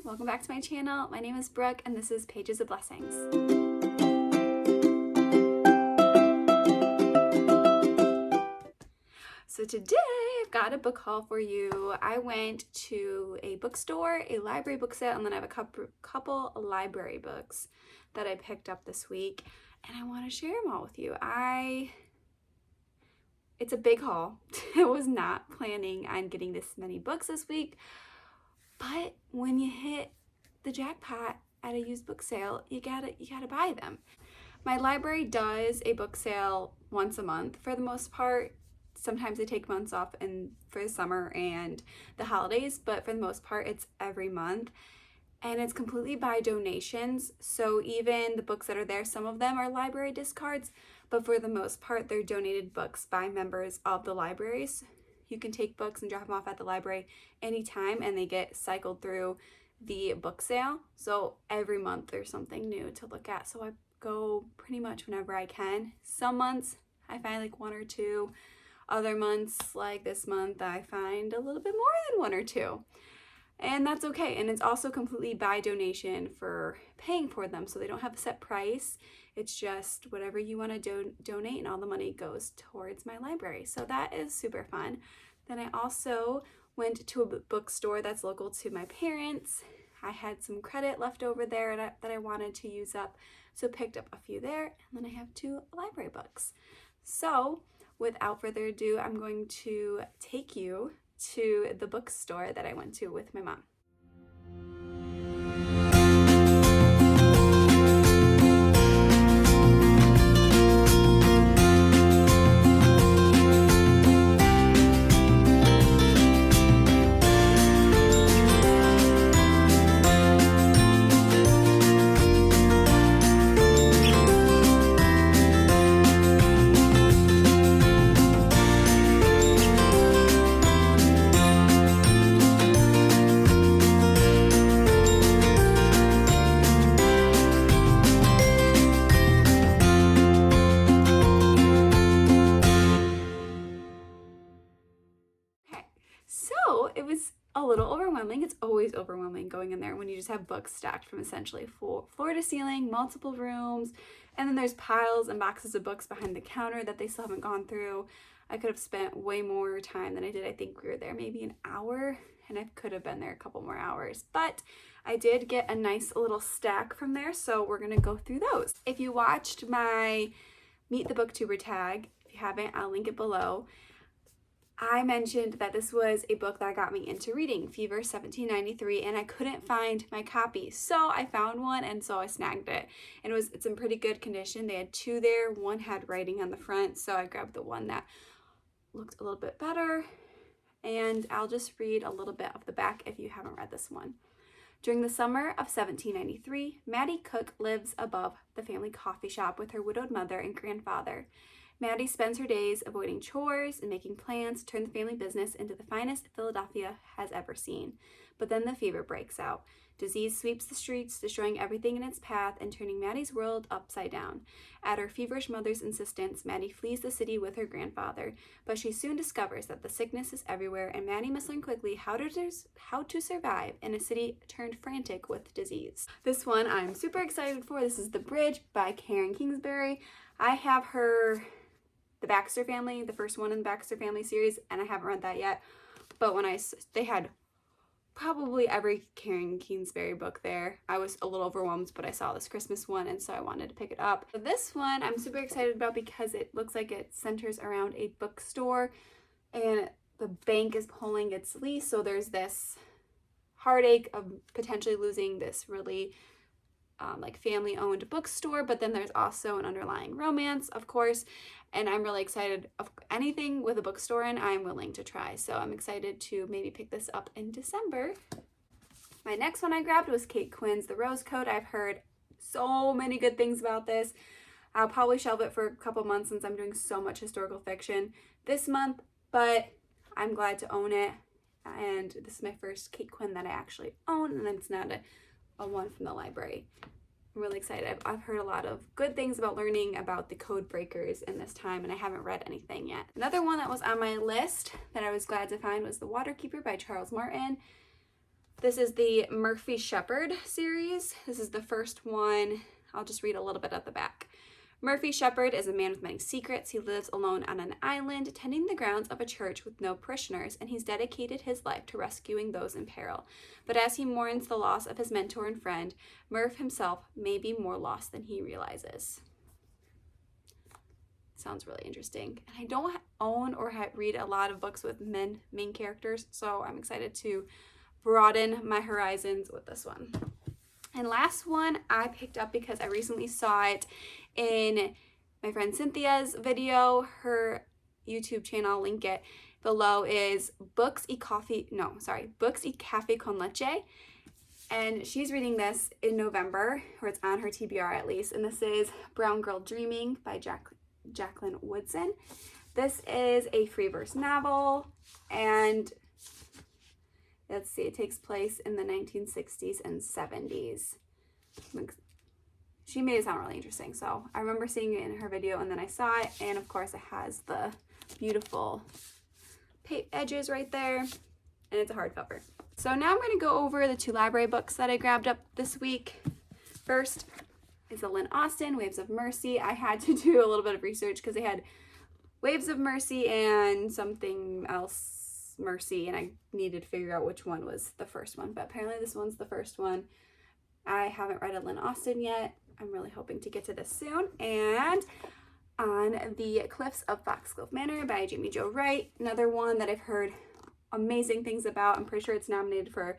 welcome back to my channel. My name is Brooke and this is Pages of Blessings. So today I've got a book haul for you. I went to a bookstore, a library book sale, and then I have a couple library books that I picked up this week and I want to share them all with you. It's a big haul. I was not planning on getting this many books this week, but when you hit the jackpot at a used book sale, you gotta buy them. My library does a book sale once a month for the most part. Sometimes they take months off for the summer and the holidays, but for the most part it's every month. And it's completely by donations. So even the books that are there, some of them are library discards, but for the most part, they're donated books by members of the libraries. You can take books and drop them off at the library anytime and they get cycled through the book sale. So every month there's something new to look at. So I go pretty much whenever I can. Some months I find like one or two. Other months, like this month, I find a little bit more than one or two. And that's okay. And it's also completely by donation for paying for them. So they don't have a set price. It's just whatever you want to donate and all the money goes towards my library. So that is super fun. Then I also went to a bookstore that's local to my parents. I had some credit left over there that I wanted to use up. So picked up a few there. And then I have 2 library books. So without further ado, I'm going to take you to the bookstore that I went to with my mom. So it was a little overwhelming. It's always overwhelming going in there when you just have books stacked from essentially floor to ceiling, multiple rooms, and then there's piles and boxes of books behind the counter that they still haven't gone through. I could have spent way more time than I did. I think we were there maybe an hour, and I could have been there a couple more hours, but I did get a nice little stack from there, so we're gonna go through those. If you watched my Meet the Booktuber tag, if you haven't, I'll link it below. I mentioned that this was a book that got me into reading, Fever 1793, and I couldn't find my copy. So I found one and so I snagged it. And it's in pretty good condition. They had 2 there. One had writing on the front, so I grabbed the one that looked a little bit better. And I'll just read a little bit of the back if you haven't read this one. During the summer of 1793, Maddie Cook lives above the family coffee shop with her widowed mother and grandfather. Maddie spends her days avoiding chores and making plans to turn the family business into the finest Philadelphia has ever seen. But then the fever breaks out. Disease sweeps the streets, destroying everything in its path and turning Maddie's world upside down. At her feverish mother's insistence, Maddie flees the city with her grandfather, but she soon discovers that the sickness is everywhere and Maddie must learn quickly how to survive in a city turned frantic with disease. This one I'm super excited for. This is The Bridge by Karen Kingsbury. I have the Baxter Family, the first one in the Baxter Family series, and I haven't read that yet. But when they had probably every Karen Kingsbury book there. I was a little overwhelmed, but I saw this Christmas one, and so I wanted to pick it up. But this one I'm super excited about because it looks like it centers around a bookstore, and the bank is pulling its lease, so there's this heartache of potentially losing this really like family-owned bookstore, but then there's also an underlying romance, of course, and I'm really excited. Of anything with a bookstore in, I'm willing to try, so I'm excited to maybe pick this up in December. My next one I grabbed was Kate Quinn's The Rose Code. I've heard so many good things about this. I'll probably shelve it for a couple months since I'm doing so much historical fiction this month, but I'm glad to own it, and this is my first Kate Quinn that I actually own, and it's not a one from the library. I'm really excited. I've heard a lot of good things about learning about the code breakers in this time, and I haven't read anything yet. Another one that was on my list that I was glad to find was The Waterkeeper by Charles Martin. This is the Murphy Shepherd series. This is the first one. I'll just read a little bit at the back. Murphy Shepherd is a man with many secrets. He lives alone on an island, tending the grounds of a church with no parishioners, and he's dedicated his life to rescuing those in peril. But as he mourns the loss of his mentor and friend, Murph himself may be more lost than he realizes. Sounds really interesting. And I don't own or read a lot of books with main characters, so I'm excited to broaden my horizons with this one. And last one I picked up because I recently saw it in my friend Cynthia's video. Her YouTube channel, I'll link it below, is Books y Cafe con Leche. And she's reading this in November, or it's on her TBR at least. And this is Brown Girl Dreaming by Jacqueline Woodson. This is a free verse novel, and let's see, it takes place in the 1960s and 70s. She made it sound really interesting, so I remember seeing it in her video, and then I saw it, and of course it has the beautiful edges right there, and it's a hardcover. So now I'm going to go over the 2 library books that I grabbed up this week. First is the Lynn Austen, Waves of Mercy. I had to do a little bit of research because they had Waves of Mercy and something else Mercy, and I needed to figure out which one was the first one, but apparently this one's the first one. I haven't read a Lynn Austen yet. I'm really hoping to get to this soon. And On the Cliffs of Foxglove Manor by Jamie Jo Wright, another one that I've heard amazing things about. I'm pretty sure it's nominated for,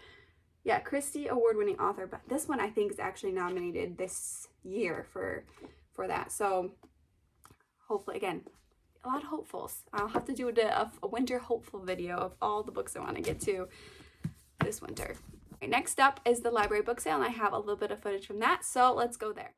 Christie Award-winning author, but this one I think is actually nominated this year for that. So hopefully, again, a lot of hopefuls. I'll have to do a winter hopeful video of all the books I want to get to this winter. Right, next up is the library book sale, and I have a little bit of footage from that, so let's go there.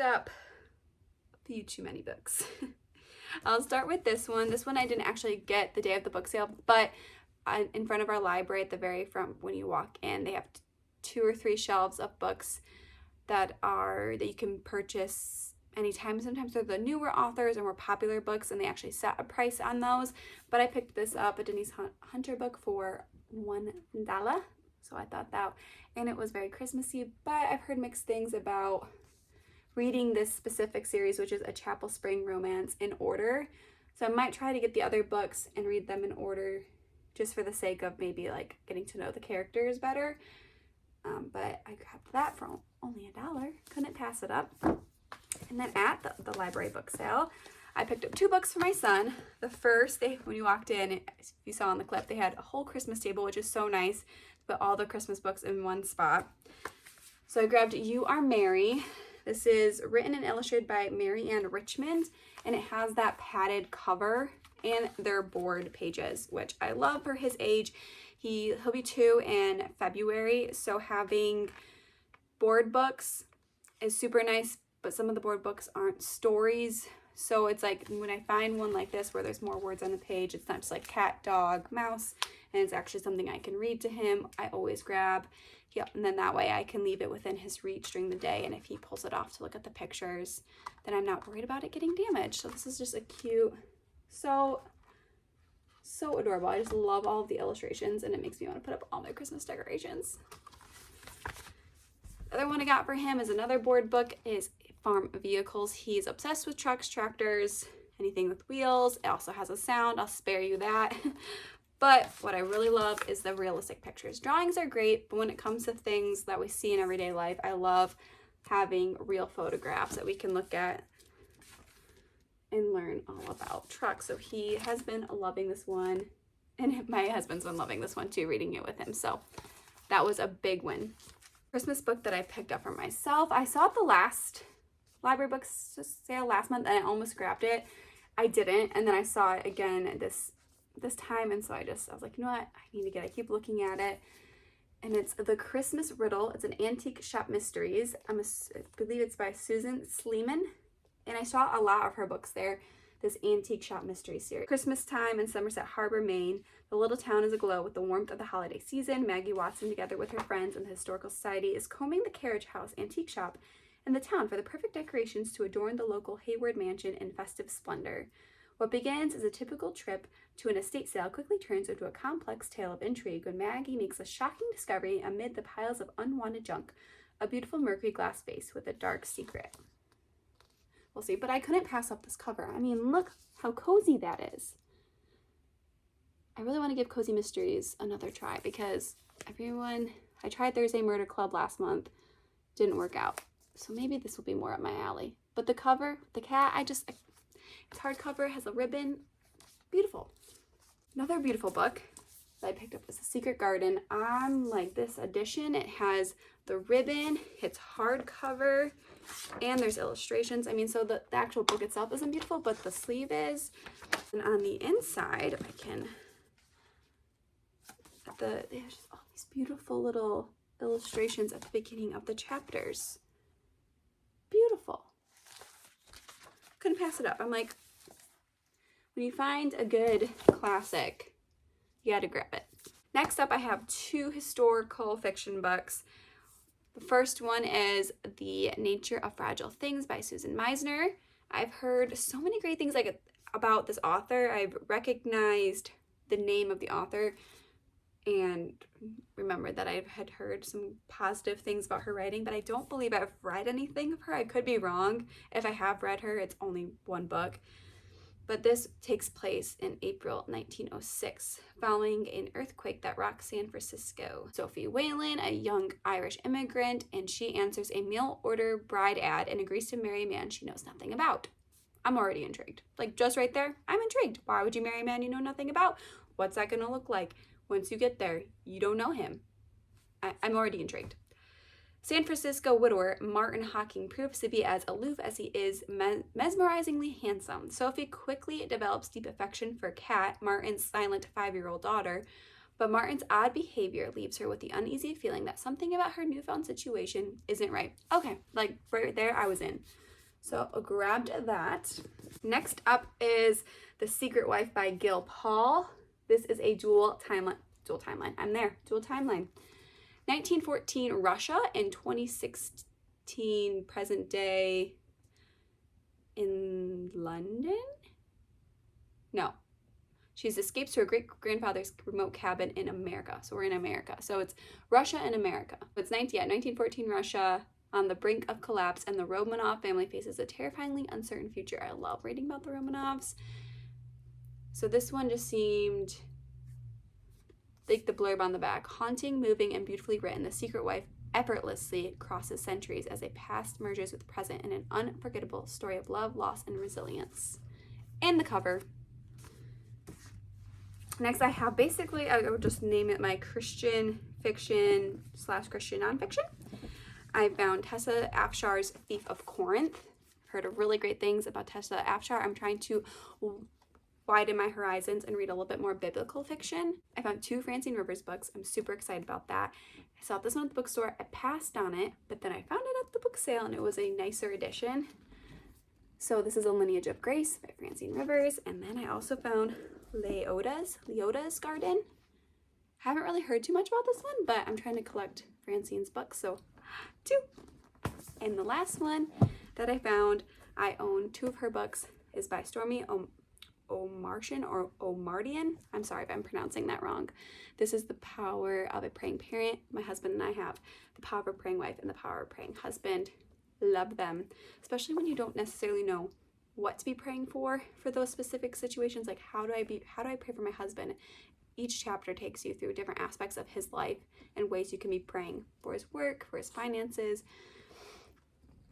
Up a few too many books. I'll start with this one. This one I didn't actually get the day of the book sale, but in front of our library at the very front when you walk in, they have 2 or 3 shelves of books that you can purchase anytime. Sometimes they're the newer authors or more popular books, and they actually set a price on those. But I picked this up, a Denise Hunter book, for $1. So I thought that, and it was very Christmassy, but I've heard mixed things about reading this specific series, which is A Chapel Spring Romance, in order. So I might try to get the other books and read them in order, just for the sake of maybe like getting to know the characters better. But I grabbed that for only $1. Couldn't pass it up. And then at the library book sale, I picked up 2 books for my son. The first, when you walked in, if you saw on the clip, they had a whole Christmas table, which is so nice, but all the Christmas books in one spot. So I grabbed You Are Mary. This is written and illustrated by Mary Ann Richmond, and it has that padded cover and their board pages, which I love for his age. He'll be 2 in February, so having board books is super nice, but some of the board books aren't stories. So it's like when I find one like this where there's more words on the page, it's not just like cat, dog, mouse, and it's actually something I can read to him, I always grab. Yeah, and then that way I can leave it within his reach during the day, and if he pulls it off to look at the pictures, then I'm not worried about it getting damaged. So this is just a cute, so adorable. I just love all of the illustrations, and it makes me want to put up all my Christmas decorations. The other one I got for him is another board book, is Farm Vehicles. He's obsessed with trucks, tractors, anything with wheels. It also has a sound. I'll spare you that. But what I really love is the realistic pictures. Drawings are great, but when it comes to things that we see in everyday life, I love having real photographs that we can look at and learn all about trucks. So he has been loving this one, and my husband's been loving this one too, reading it with him. So that was a big win. Christmas book that I picked up for myself. I saw it the last library book sale last month and I almost grabbed it. I didn't, and then I saw it again this time, and so I was like, you know what, I need to get it. I keep looking at it, and it's The Christmas Riddle. It's an antique shop mysteries. I believe it's by Susan Sleeman, and I saw a lot of her books there. This antique shop mystery series. Christmas time in Somerset Harbor, Maine. The little town is aglow with the warmth of the holiday season. Maggie Watson, together with her friends and the Historical Society, is combing the carriage house antique shop in the town for the perfect decorations to adorn the local Hayward mansion in festive splendor. What begins as a typical trip to an estate sale quickly turns into a complex tale of intrigue when Maggie makes a shocking discovery amid the piles of unwanted junk, a beautiful mercury glass vase with a dark secret. We'll see, but I couldn't pass up this cover. I mean, look how cozy that is. I really want to give Cozy Mysteries another try because I tried Thursday Murder Club last month, didn't work out. So maybe this will be more up my alley. But the cover, the cat, it's hardcover, has a ribbon, beautiful. Another beautiful book that I picked up is The Secret Garden. I'm like this edition. It has the ribbon, it's hardcover, and there's illustrations. I mean, so the actual book itself isn't beautiful, but the sleeve is. And on the inside, there's just all these beautiful little illustrations at the beginning of the chapters. Beautiful. Couldn't pass it up. I'm like, when you find a good classic, you gotta grab it. Next up, I have 2 historical fiction books. The first one is The Nature of Fragile Things by Susan Meisner. I've heard so many great things about this author. I've recognized the name of the author and remember that I had heard some positive things about her writing, but I don't believe I've read anything of her. I could be wrong. If I have read her, it's only one book. But this takes place in April 1906, following an earthquake that rocked San Francisco. Sophie Whalen, a young Irish immigrant, and she answers a mail order bride ad and agrees to marry a man she knows nothing about. I'm already intrigued. Like, just right there, I'm intrigued. Why would you marry a man you know nothing about? What's that gonna look like? Once you get there, you don't know him. I'm already intrigued. San Francisco widower Martin Hawking proves to be as aloof as he is mesmerizingly handsome. Sophie quickly develops deep affection for Kat, Martin's silent 5-year-old daughter, but Martin's odd behavior leaves her with the uneasy feeling that something about her newfound situation isn't right. Okay, like right there, I was in. So I grabbed that. Next up is The Secret Wife by Gil Paul. This is a dual timeline. I'm there. Dual timeline. 1914 Russia and 2016 present day in London? No. She escapes to her great-grandfather's remote cabin in America. So we're in America. So it's Russia and America. It's 1914 Russia on the brink of collapse, and the Romanov family faces a terrifyingly uncertain future. I love reading about the Romanovs. So this one just seemed like the blurb on the back. Haunting, moving, and beautifully written, The Secret Wife effortlessly crosses centuries as a past merges with the present in an unforgettable story of love, loss, and resilience. And the cover. Next, I have basically, I would just name it my Christian fiction / Christian nonfiction. I found Tessa Afshar's Thief of Corinth. Heard really great things about Tessa Afshar. I'm trying to widen my horizons and read a little bit more biblical fiction. I found 2 Francine Rivers books. I'm super excited about that. I saw this one at the bookstore. I passed on it, but then I found it at the book sale and it was a nicer edition. So this is A Lineage of Grace by Francine Rivers. And then I also found Leota's Garden. Haven't really heard too much about this one, but I'm trying to collect Francine's books, so 2. And the last one that I found, I own 2 of her books, is by Stormy Omartian. I'm sorry if I'm pronouncing that wrong. This is The Power of a Praying Parent. My husband and I have The Power of a Praying Wife and The Power of a Praying Husband. Love them, especially when you don't necessarily know what to be praying for those specific situations. Like, how do I pray for my husband each chapter takes you through different aspects of his life and ways you can be praying for his work, for his finances,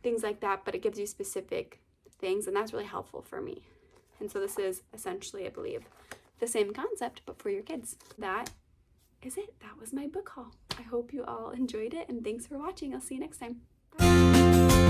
things like that, but it gives you specific things, and that's really helpful for me. And so this is essentially, I believe, the same concept, but for your kids. That is it. That was my book haul. I hope you all enjoyed it, and thanks for watching. I'll see you next time. Bye.